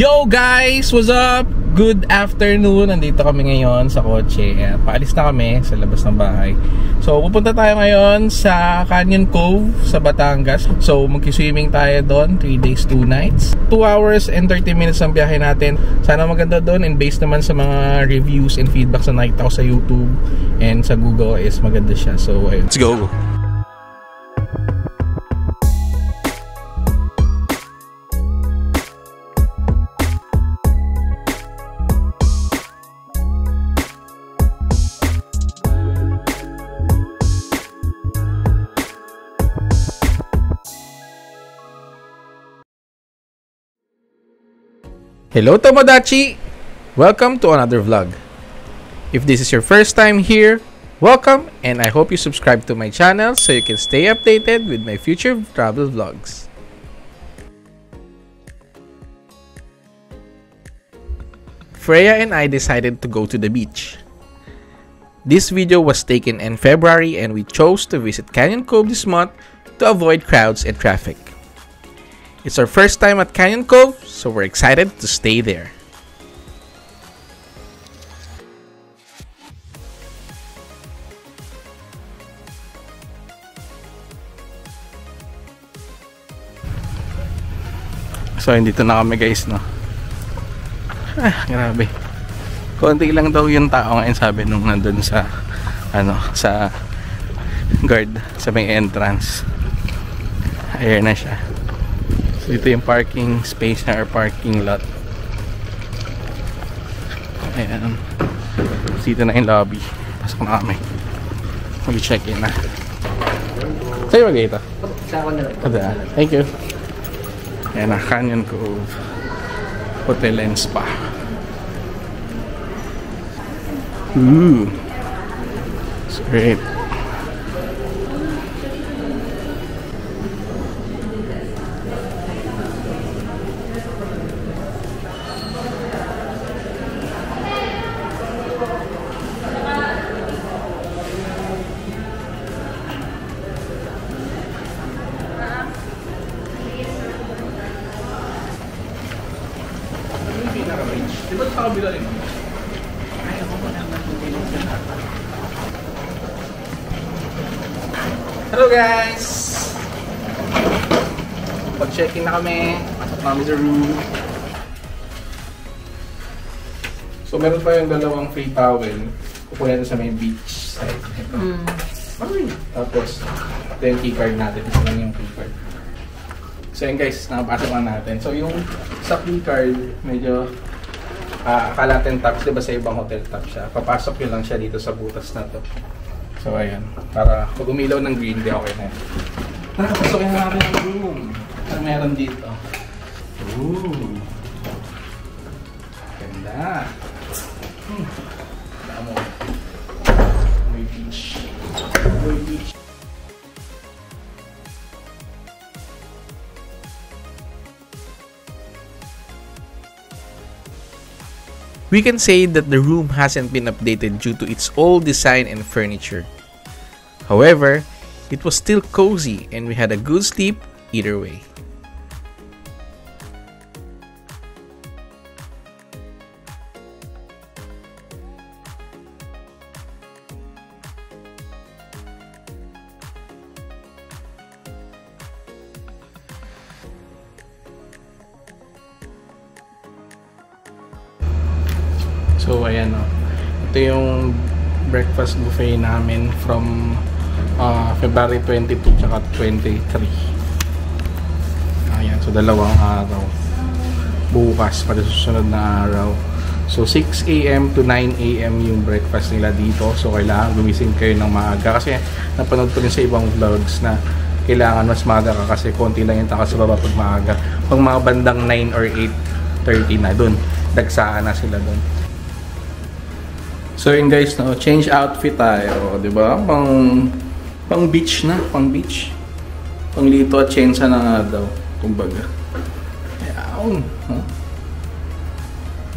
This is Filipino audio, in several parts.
Yo guys! What's up? Good afternoon! Nandito kami ngayon sa kotse. Paalis na kami sa labas ng bahay. So pupunta tayo ngayon sa Canyon Cove sa Batangas. So magki-swimming tayo doon, 3 days 2 nights. 2 hours and 30 minutes ang biyahe natin. Sana maganda doon, and based naman sa mga reviews and feedbacks na nakita ko sa YouTube and sa Google is maganda siya. So ayun. Let's go! Hello Tomodachi! Welcome to another vlog. If this is your first time here, welcome, and I hope you subscribe to my channel so you can stay updated with my future travel vlogs. Freya and I decided to go to the beach. This video was taken in February and we chose to visit Canyon Cove this month to avoid crowds and traffic. It's our first time at Canyon Cove, so we're excited to stay there. So, dito na kami guys, no? Grabe. Konti lang daw yung tao ngayon, sabi nung nandun sa, sa guard, sa may entrance. Ayan na siya. So ito yung parking space na or parking lot. Ayan. Dito na yung lobby. Pasok na kami. Mag-check in na. Sa'yo ba dito? Sa ako na lang. Thank you. Ayan na, Canyon Cove Hotel and Spa. Ooh. It's great. Hello guys! Pag-check-in na kami. Pasok namin sa room. So meron pa yung dalawang free towel. Kukuha natin sa may beach side. Tapos ito yung keycard natin. Ito lang yung keycard. So yun guys, nakapasok na natin. So yung sa keycard, medyo akala natin taps, diba sa ibang hotel tap siya. Papasok yun lang siya dito sa butas na to. So ayan, para pag umilaw ng green, di okay na yun. Tara, pasokin na natin ang room. Ano meron dito? Ooh. Ganda. Damo. May beach. May beach. We can say that the room hasn't been updated due to its old design and furniture. However, it was still cozy and we had a good sleep either way. So ayan o, ito yung breakfast buffet namin from February 22 tsaka 23. Ayan, so dalawang araw. Bukas para susunod na araw. So 6 AM to 9 AM yung breakfast nila dito. So kailangan gumising kayo ng maaga. Kasi napanood ko rin sa ibang vlogs na kailangan mas maaga ka kasi konti lang yung tao sa baba pag maaga. Pag mga bandang 9 or 8:30 na dun, dagsaan na sila dun. So yun guys, no, change outfit tayo, 'di ba? Pang beach na, pang beach. Pang Lito at Atienza na nga daw, kumbaga. Ayan.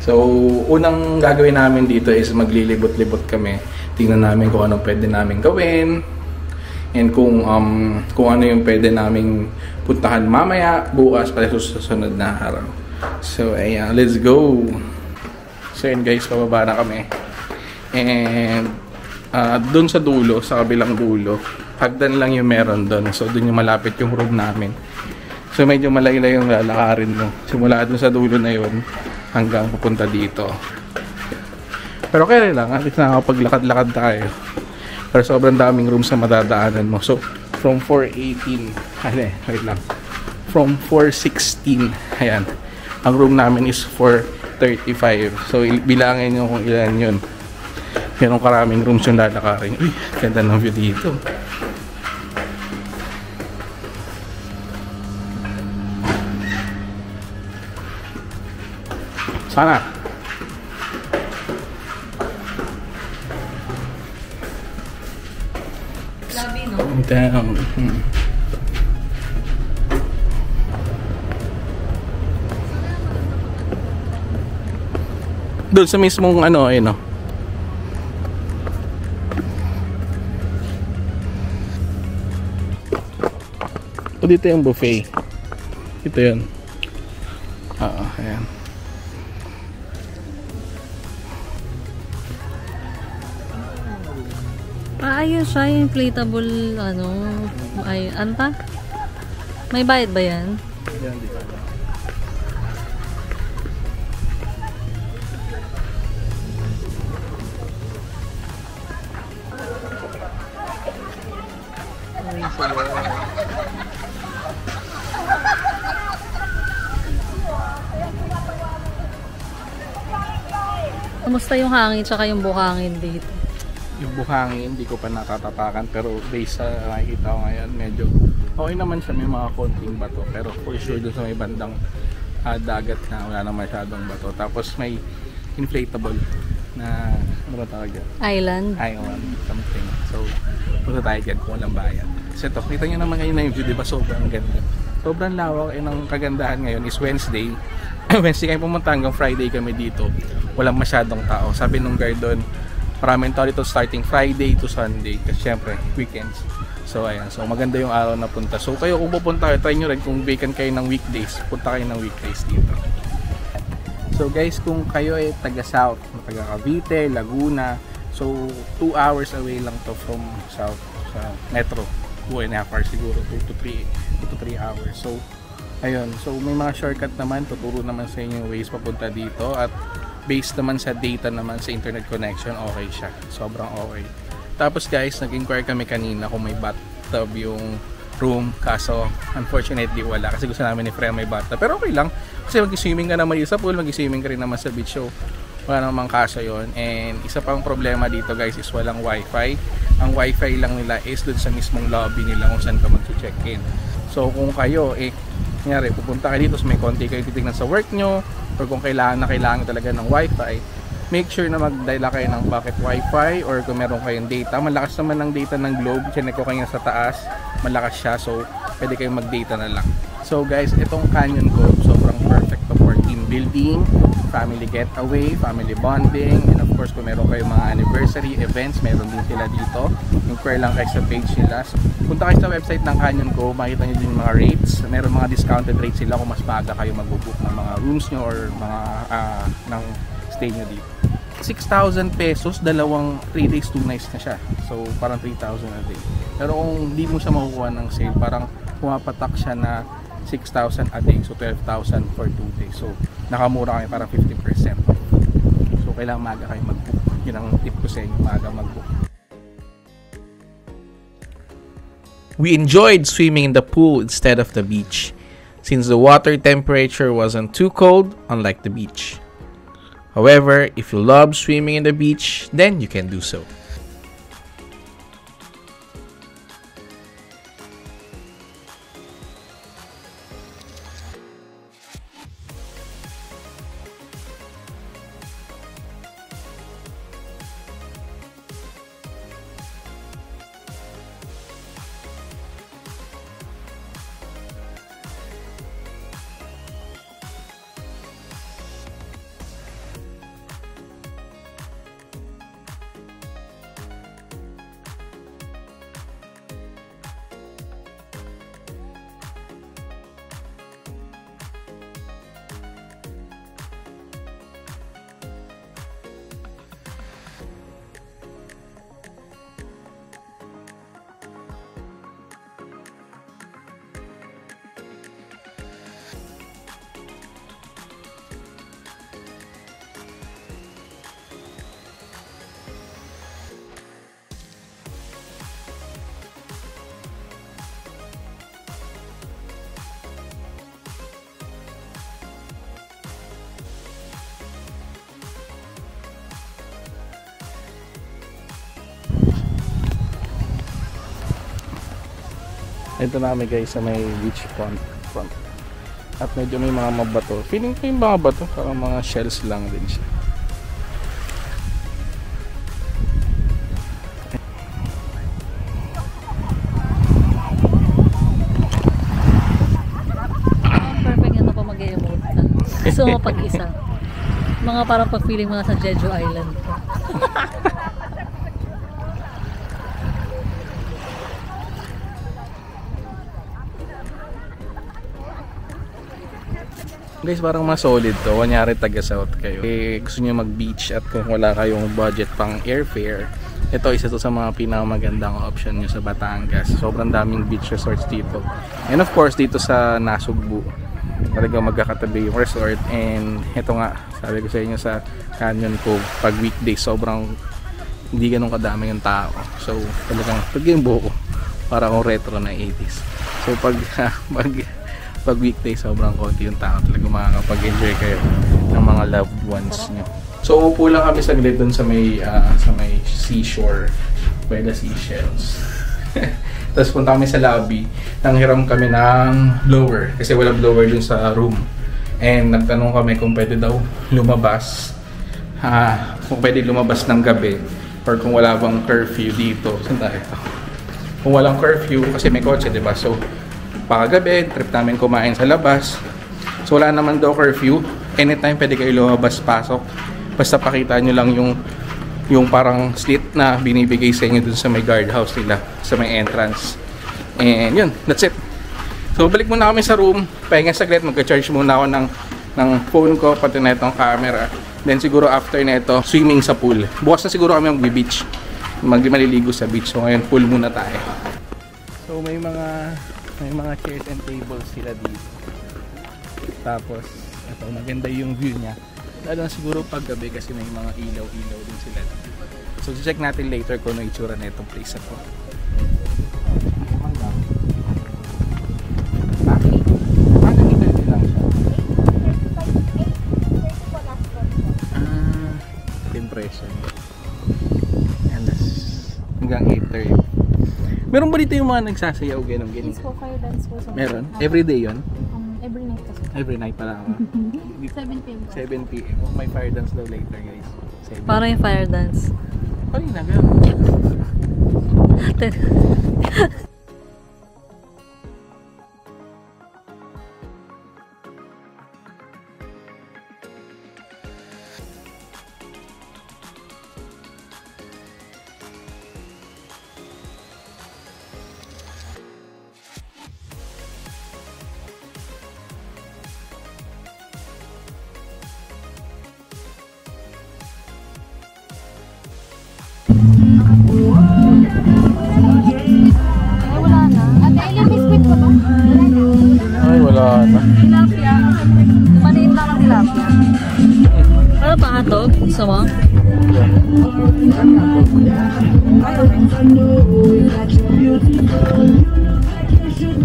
So, unang gagawin namin dito is maglilibot-libot kami. Tingnan namin kung ano pwede namin gawin. And kung ano yung pwede naming puntahan mamaya, bukas, para susunod na araw. So, ayan, let's go. So, yun guys, pababa na kami. And, doon sa dulo, sa kabilang dulo, hagdan lang yung meron doon. So, doon yung malapit yung room namin. So, medyo malaylay yung lalakarin mo. Simula doon sa dulo na yun, hanggang pupunta dito. Pero kaya lang, at least nakakapaglakad-lakad tayo. Pero sobrang daming rooms na madadaanan mo. So, from 418, wait lang. From 416, ayan. Ang room namin is 435. So, bilangin nyo kung ilan yun. Meron karaming rooms yung lalakarin. Uy, ganda ng view dito. Sana. Lobby, no? Down. Doon sa mismong ano, ayun, no? O dito yung buffet. Ito yun. Oo, ayan. Ayos siya, yung inflatable, ano, ay, ano pa? May bayad ba yan? Ayan, dito. Kamusta yung hangin tsaka yung buhangin dito? Yung buhangin, hindi ko pa nakatapakan, pero based sa nakikita ko ngayon, medyo okay naman siya, may mga konting bato, pero for sure doon sa may bandang dagat na wala na masyadong bato. Tapos may inflatable na ano ba tawag yan? Island? Island something. So punta tayo dyan kung walang bayan. Kasi ito, kita nyo naman ngayon na yung view, diba? Sobrang ganda, sobrang lawak. Ang kagandahan ngayon is Wednesday. Wednesday kayo pumunta, hanggang Friday kami dito, walang masyadong tao. Sabi nung guard doon, maraming tao dito starting Friday to Sunday, kasi syempre weekends. So ayan, so maganda yung araw na punta. So kayo kung pupunta kayo, try nyo rin kung vacant kayo ng weekdays, punta kayo ng weekdays dito. So guys, kung kayo ay taga South, taga Cavite, Laguna, so 2 hours away lang to from South sa Metro. 2.5 hours siguro, 2 to 3 hours. So ayun, so may mga shortcut naman, tuturo naman sa inyo yung ways papunta dito, at based naman sa data naman sa internet connection, okay siya, sobrang okay. Tapos guys, nag-inquire kami kanina kung may bathtub yung room, kaso unfortunately wala, kasi gusto namin ni Freya may bathtub, pero okay lang kasi mag-swimming ka naman sa pool, mag-swimming ka rin naman sa beach, so wala namang kaso yon. And isa pang problema dito guys is walang wifi. Ang wifi lang nila is dun sa mismong lobby nila kung saan ka mag-check-in. So kung kayo kunyari pupunta kayo dito, so may konti kayo titignan sa work nyo, or kung kailangan talaga ng wifi, make sure na magdala kayo ng pocket wifi, or kung meron kayong data, malakas naman ng data ng Globe, chinek ko kayo sa taas, malakas siya, so pwede kayong mag-data na lang. So guys, itong Canyon Cove, sobrang perfect to for team building, family getaway, family bonding, and of course kung meron kayong mga anniversary events, meron din sila dito. Inquire lang kayo sa page nila. So, punta kayo sa website ng Canyon Cove, makita nyo din yung mga rates. Meron mga discounted rates sila kung mas maaga kayo mag-book ng mga rooms nyo or mga ng stay nyo dito. 6,000 pesos, dalawang 3 days 2 nights na siya. So parang 3,000 a day. Pero kung hindi mo siya makukuha ng sale, parang pumapatak siya na 6,000 a day, so 12,000 for 2 days. So nakamura kami, parang 50%. So kailangan maaga kayo mag-book. Yun ang tip ko sa inyo, maaga mag-book. We enjoyed swimming in the pool instead of the beach, since the water temperature wasn't too cold, unlike the beach. However, if you love swimming in the beach, then you can do so. Ito na kami guys sa may beach front. At medyo may mga mabato. Feeling ko yung mga bato, parang mga shells lang din siya. Perfect yan na pa mag-emote ka. Gusto mo pag-isa. Mga parang pag-feeling mo nasa Jeju Island. Guys, parang mas solid to. Kunyari taga-south kayo. Gusto nyo mag-beach at kung wala kayong budget pang airfare, ito isa to sa mga pinakamagandang option nyo sa Batangas. Sobrang daming beach resorts dito. And of course, dito sa Nasugbu, talagang magkakatabi yung resort. And ito nga, sabi ko sa inyo sa Canyon Cove, pag weekdays, sobrang hindi ganun kadami yung tao. So, talagang pag yung buo ko, para akong retro na 80s. So, pag weekday, sobrang konti yung tao. Talaga makakapag-enjoy kayo ng mga loved ones nyo. So, upo lang kami saglit dun sa may seashore by the seashells. Tapos punta kami sa lobby. Nanghiram kami ng blower kasi walang blower dun sa room. And nagtanong kami kung pwede daw lumabas. Kung pwede lumabas ng gabi or kung wala bang curfew dito. Saan tayo? Kung walang curfew kasi may kotse, diba? So, pagagabi, trip namin kumain sa labas. So wala naman daw curfew. Anytime pwede kayo lumabas, pasok. Basta pakita nyo lang yung parang slit na binibigay sa inyo dun sa may guardhouse nila, sa may entrance. And yun, that's it. So balik muna kami sa room, pahinga saglit, magka-charge muna ako ng phone ko, pati na itong camera. Then siguro after na ito, swimming sa pool. Bukas na siguro kami mag-beach. Maliligo sa beach. So ngayon, pool muna tayo. So may mga chairs and tables sila dito. Tapos ito, maganda yung view niya. Lalo na siguro pag gabi kasi may mga ilaw-ilaw din sila dito. So check natin later kung ano itsura na itong place na to. Impression. Hanggang 8:30. Meron ba dito yung mga nagsasayaw ganun? Yes po, fire dance po. Meron? Everyday yun? Every night kasi. Every night pala ako. 7 p.m. 7 p.m. Oh, may fire dance daw later guys. 7. Parang yung fire dance. Kanina, gano'n. Ay, wala na. Ate, ilang biscuit ko ba? Ay, wala na. Tilapia. Maliit lang ang tilapia. Ano pa hotdog? Gusto mo?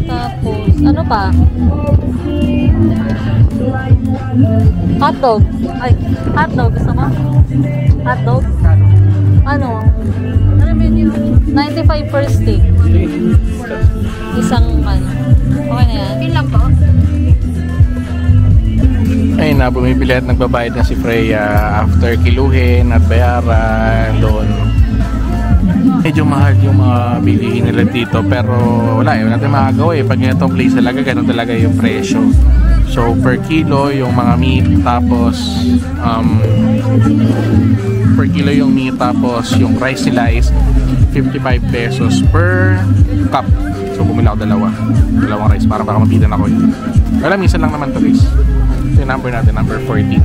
Tapos, ano pa? Hotdog. Ay, hotdog. Gusto mo? Hotdog? Ano? 95 per stick. Isang ano. Okay na yan. Ilang po? Ayun na, bumibili at nagbabayad na si Freya after kiluhin at bayaran doon. Medyo mahal yung mga bilihin nila dito pero wala natin makagawa pag ganitong place talaga, ganun talaga yung presyo. So per kilo yung mga meat, tapos per kilo yung meat, tapos yung price nila is 55 pesos per cup. So bumili ako dalawang rice para baka mabitan ako yun. Wala, minsan lang naman to guys. Yung number natin, number 14.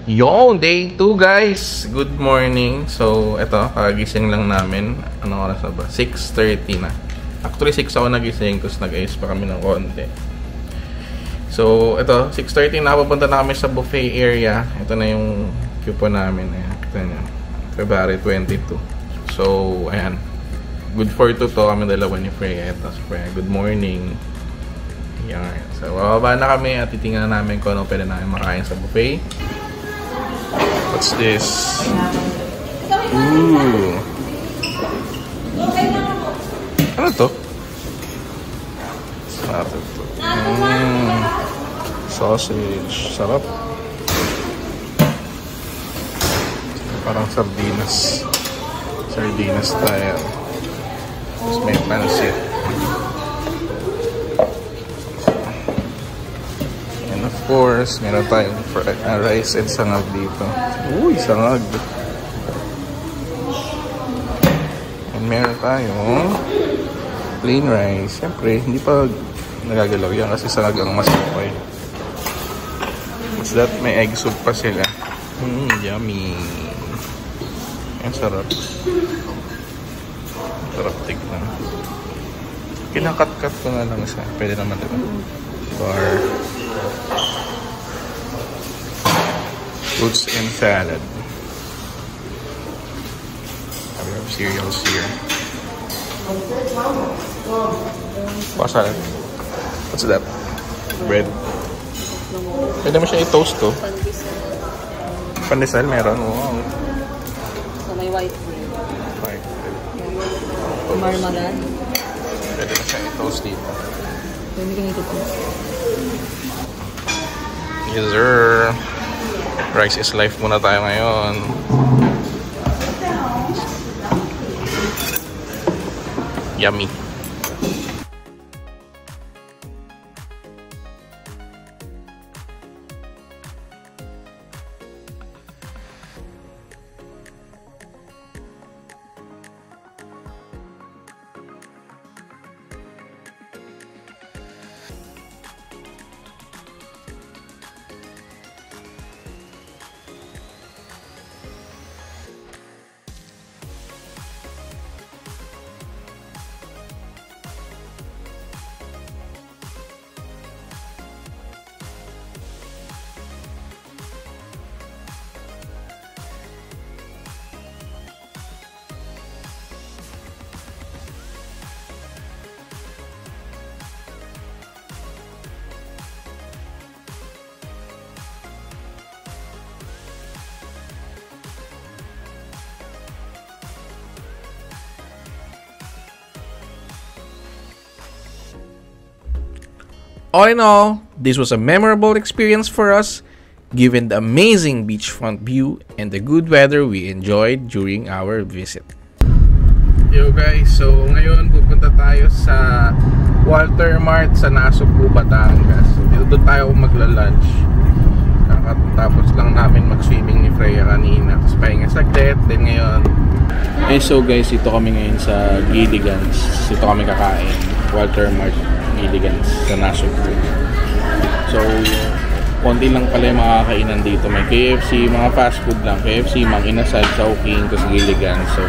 Yo, day 2 guys. Good morning. So, eto, kagising lang namin. Anong oras na ba? 6:30 na. Actually, 6 ako nagising kasi nag-ayos pa kami ng konti. So, eto, 6:30 na. Papunta na kami sa buffet area. Ito na yung coupon namin. Ayan, kita nyo. February 22. So, ayan. Good for 2 to. Kami dalawa ni Freya. Ito, Freya. Good morning. Ayan. So, bababa na kami at titingnan namin kung ano pwede namin makain sa buffet. What's this? Ooh. Ano to? Sarap ito. Sausage. Sarap. Parang sardinas. Sardinas style. Tapos may pansit. And of course, meron tayong rice and sangag dito. Uy, sangag. And meron tayong plain rice. Siyempre, hindi pa nagagalaw yan kasi sangag ang mas okay. What's that? May egg soup pa sila. Yummy. Ang sarap. Sarap tignan. Kinakat-kat ko na lang siya. Pwede naman diba? Bar. Fruits and salad. We have cereals here. What salad? What's that? Bread. Pwede mo siya i-toast to. Pandesal meron. Wow. So, may white bread. White bread. Marmalade. Pwede mo siya i-toast dito. Pwede ka nito. Yes, sir. Rice is life muna tayo ngayon. Yummy. All in all, this was a memorable experience for us, given the amazing beachfront view and the good weather we enjoyed during our visit. Yo guys, so ngayon pupunta tayo sa Walter Mart sa Nasugbu, Batangas. So doon tayo magla-lunch. Kakatapos lang namin mag-swimming ni Freya kanina. Tapos pahinga saglit, then ngayon. So guys, ito kami ngayon sa Gilligan's. Ito kami kakain. Walter Mart Gilligan's sa Nasugbu. So, konti lang pala yung makakainan dito. May KFC, mga fast food lang. KFC, Mang Inasal, Chowking, tapos Gilligan's. So,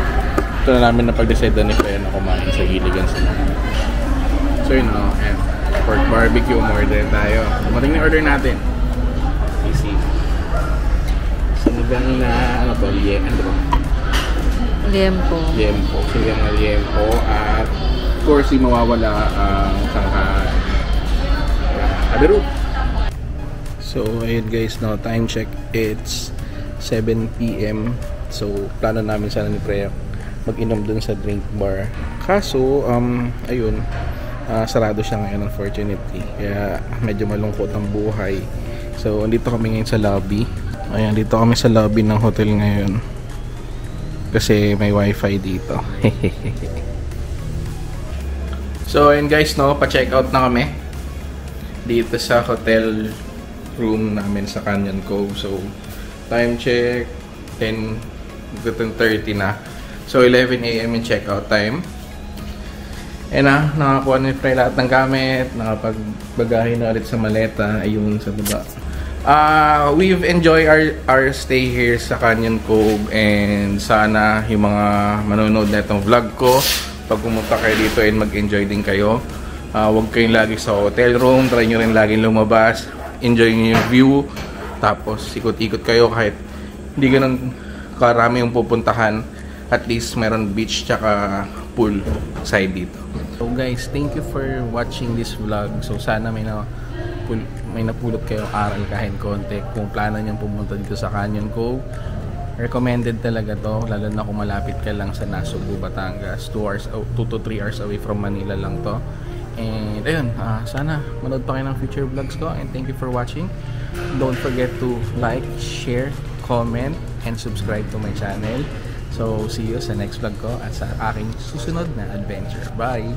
ito na namin napag-decide na ni Freya na kumain sa Gilligan's. So, yun no. And pork barbecue, umorder tayo. Dumating na order natin. Easy. Sinigang na, ano to? Ano ba? Liempo. Liempo. Sinigang na liempo. At, of course, di mawawala ang sangka abiru. So, ayun guys, now time check. It's 7 PM. So, plano namin sana ni Freya mag-inom dun sa drink bar. Kaso, ayun, sarado siya ngayon unfortunately. Kaya, medyo malungkot ang buhay. So, andito kami ngayon sa lobby. Ayan, dito kami sa lobby ng hotel ngayon. Kasi may wifi dito. So, ayun guys, no, pa-check out na kami dito sa hotel room namin sa Canyon Cove. So, time check 10:30 na. So, 11 AM yung check-out time. And nakakuha ni Freya lahat ng gamit. Nakapagbagahe na ulit sa maleta. Ayun, sa baba. We've enjoyed our stay here sa Canyon Cove, and sana yung mga manonood na itong vlog ko, pag pumunta kayo dito and mag-enjoy din kayo. Huwag kayong lagi sa hotel room, try nyo rin laging lumabas, enjoy nyo yung view, tapos ikot-ikot kayo kahit hindi ganun karami yung pupuntahan. At least meron beach tsaka pool side dito. So guys, thank you for watching this vlog. So sana may napulot kayong aral kahit konti. Kung plano nyo pumunta dito sa Canyon Cove, recommended talaga to, lalo na kung malapit ka lang sa Nasugbu, Batangas. 2 to 3 hours away from Manila lang to. And ayun, sana manood pa kayo ng future vlogs ko, and thank you for watching. Don't forget to like, share, comment, and subscribe to my channel. So see you sa next vlog ko at sa aking susunod na adventure. Bye!